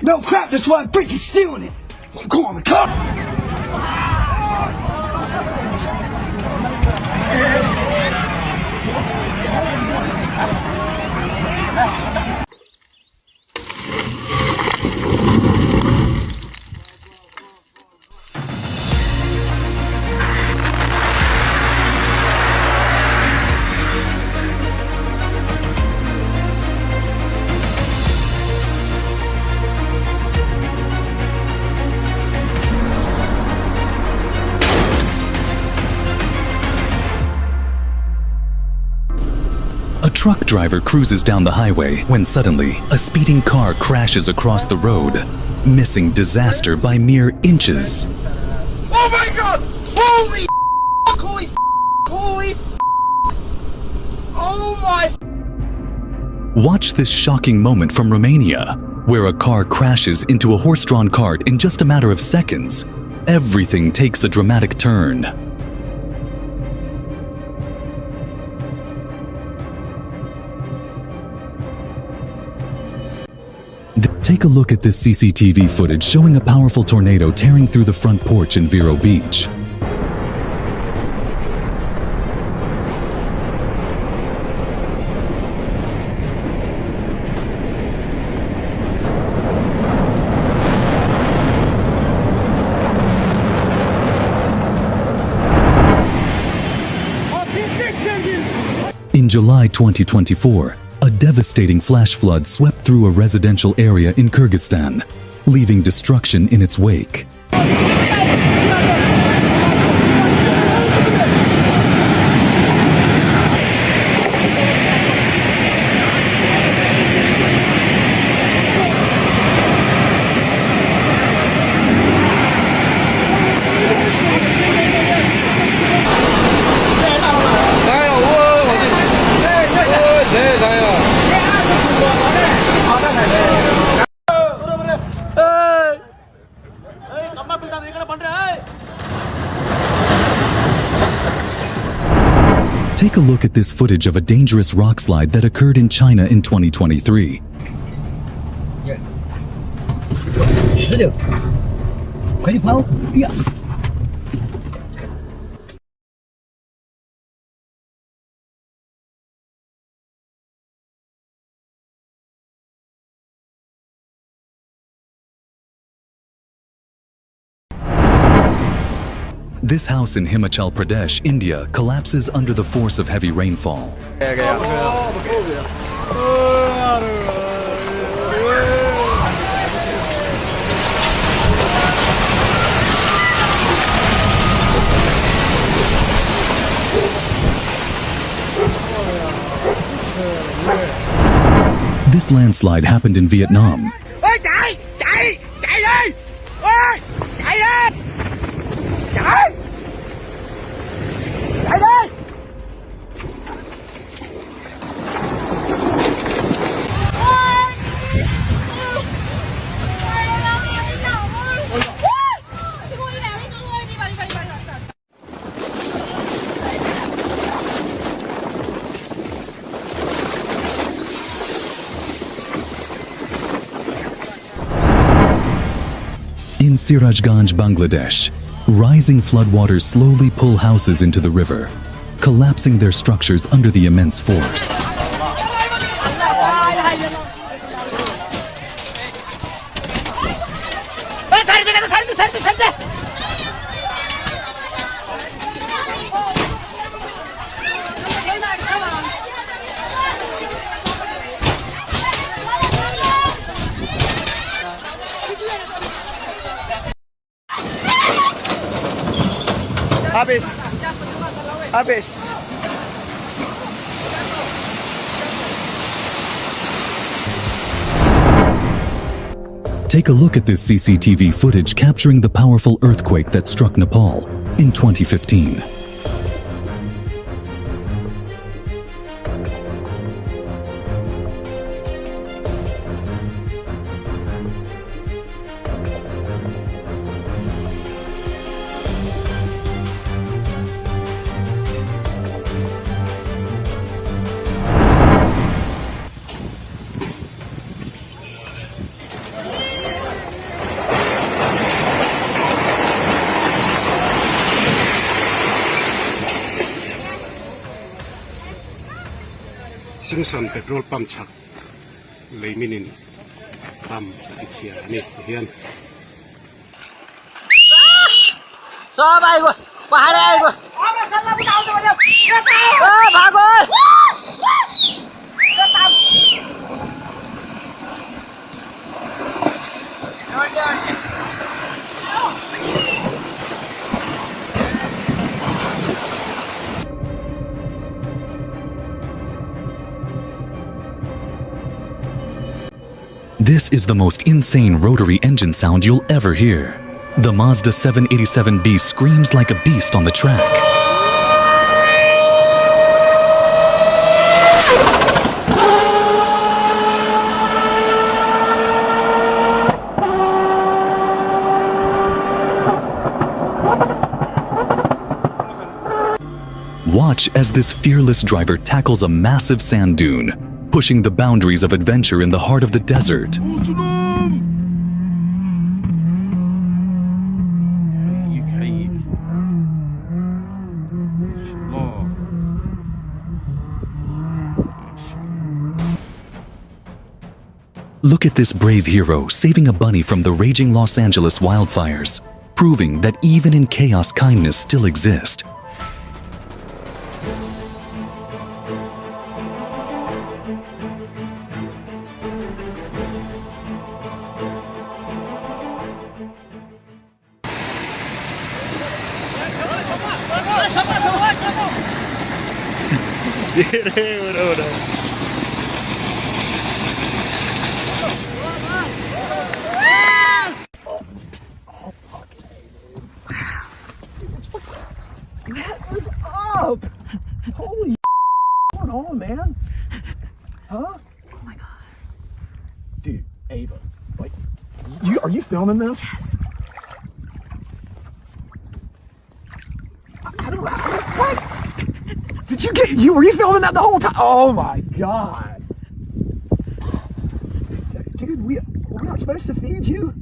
No crap, that's why I'm freaking stealing it. Come on, come on. A truck driver cruises down the highway when suddenly a speeding car crashes across the road, missing disaster by mere inches. Oh my god! Holy holy holy oh my. Watch this shocking moment from Romania, where a car crashes into a horse-drawn cart in just a matter of seconds. Everything takes a dramatic turn. Take a look at this CCTV footage showing a powerful tornado tearing through the front porch in Vero Beach. In July 2024, a devastating flash flood swept through a residential area in Kyrgyzstan, leaving destruction in its wake. Take a look at this footage of a dangerous rock slide that occurred in China in 2023. This house in Himachal Pradesh, India, collapses under the force of heavy rainfall. This landslide happened in Vietnam. In Sirajganj, Bangladesh, rising floodwaters slowly pull houses into the river, collapsing their structures under the immense force. Habis. Take a look at this CCTV footage capturing the powerful earthquake that struck Nepal in 2015. 생선 petrolpump 착 레이미닌 팜 이치야 니 hiyan. Sao bay rồi? Qua đây rồi. Bà ơi. This is the most insane rotary engine sound you'll ever hear. The Mazda 787B screams like a beast on the track. Watch as this fearless driver tackles a massive sand dune, pushing the boundaries of adventure in the heart of the desert. Look at this brave hero saving a bunny from the raging Los Angeles wildfires, proving that even in chaos, kindness still exists. That was up! Holy what's going on, man? Huh? Oh my god. Dude, Ava, like, are you filming this? Yes. I don't know. What? Did were you filming that the whole time? Oh my god. Dude, we're not supposed to feed you?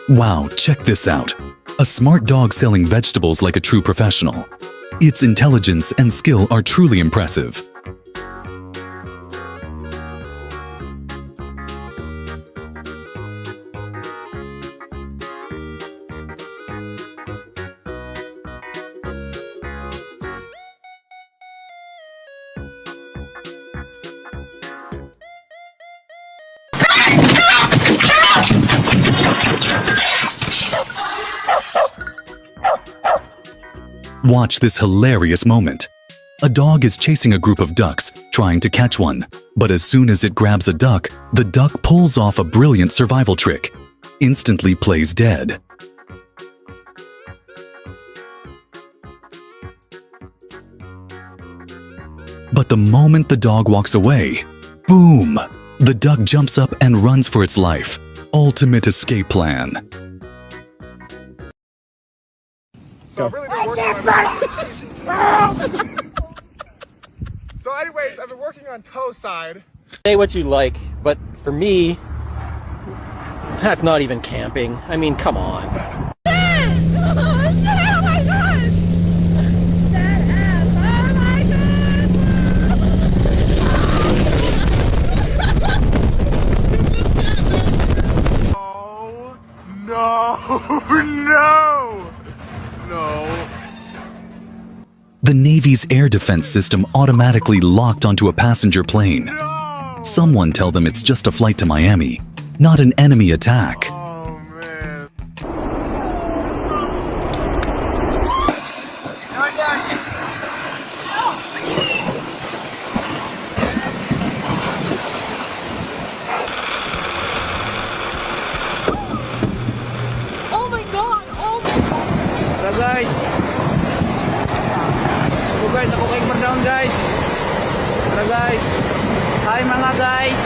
Wow, check this out. A smart dog selling vegetables like a true professional. Its intelligence and skill are truly impressive. Watch this hilarious moment. A dog is chasing a group of ducks, trying to catch one. But as soon as it grabs a duck, the duck pulls off a brilliant survival trick. Instantly plays dead. But the moment the dog walks away, boom! The duck jumps up and runs for its life. Ultimate escape plan. So I've really been working So anyways, I've been working on toe side. Say what you like, but for me, that's not even camping. I mean, come on. Oh my god! That ass! Oh my god! Oh no, no, no. The Navy's air defense system automatically locked onto a passenger plane. Someone tell them it's just a flight to Miami, not an enemy attack. Oh man. Oh my god! Oh my god! Tara guys! Ako kayong bar down guys! Tara guys! Hi mga guys!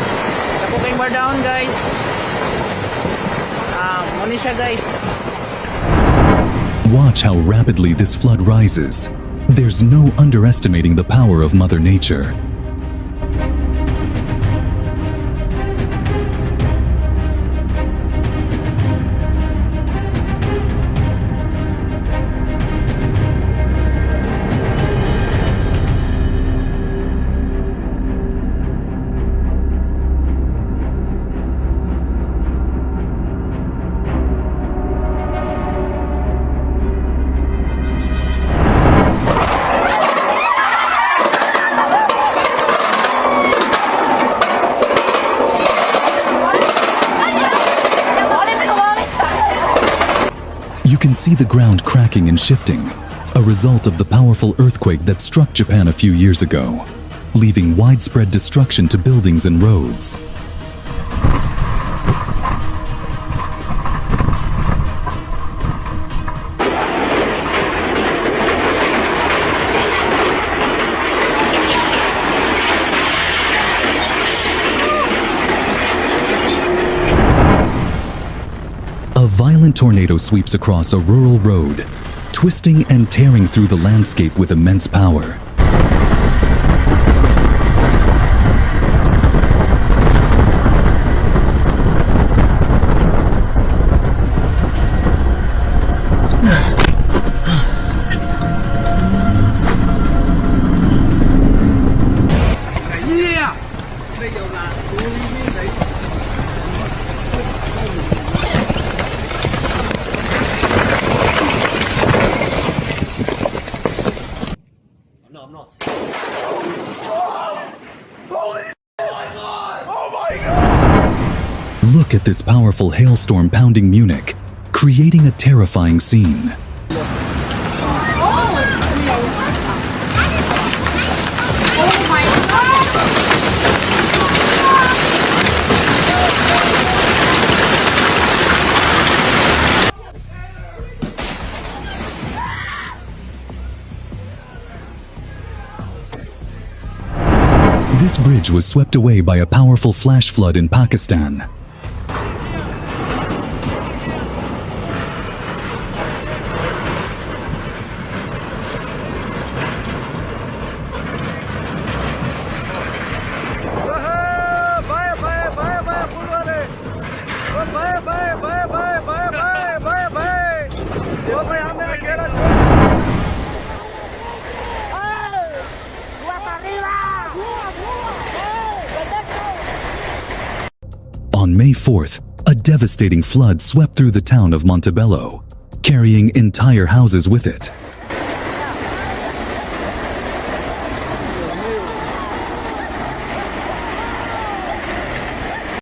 Ako kayong bar down guys! Muna siya guys! Watch how rapidly this flood rises. There's no underestimating the power of Mother Nature. You can see the ground cracking and shifting, a result of the powerful earthquake that struck Japan a few years ago, leaving widespread destruction to buildings and roads. A violent tornado sweeps across a rural road, twisting and tearing through the landscape with immense power. Look at this powerful hailstorm pounding Munich, creating a terrifying scene. This bridge was swept away by a powerful flash flood in Pakistan. On May 4th, a devastating flood swept through the town of Montebello, carrying entire houses with it.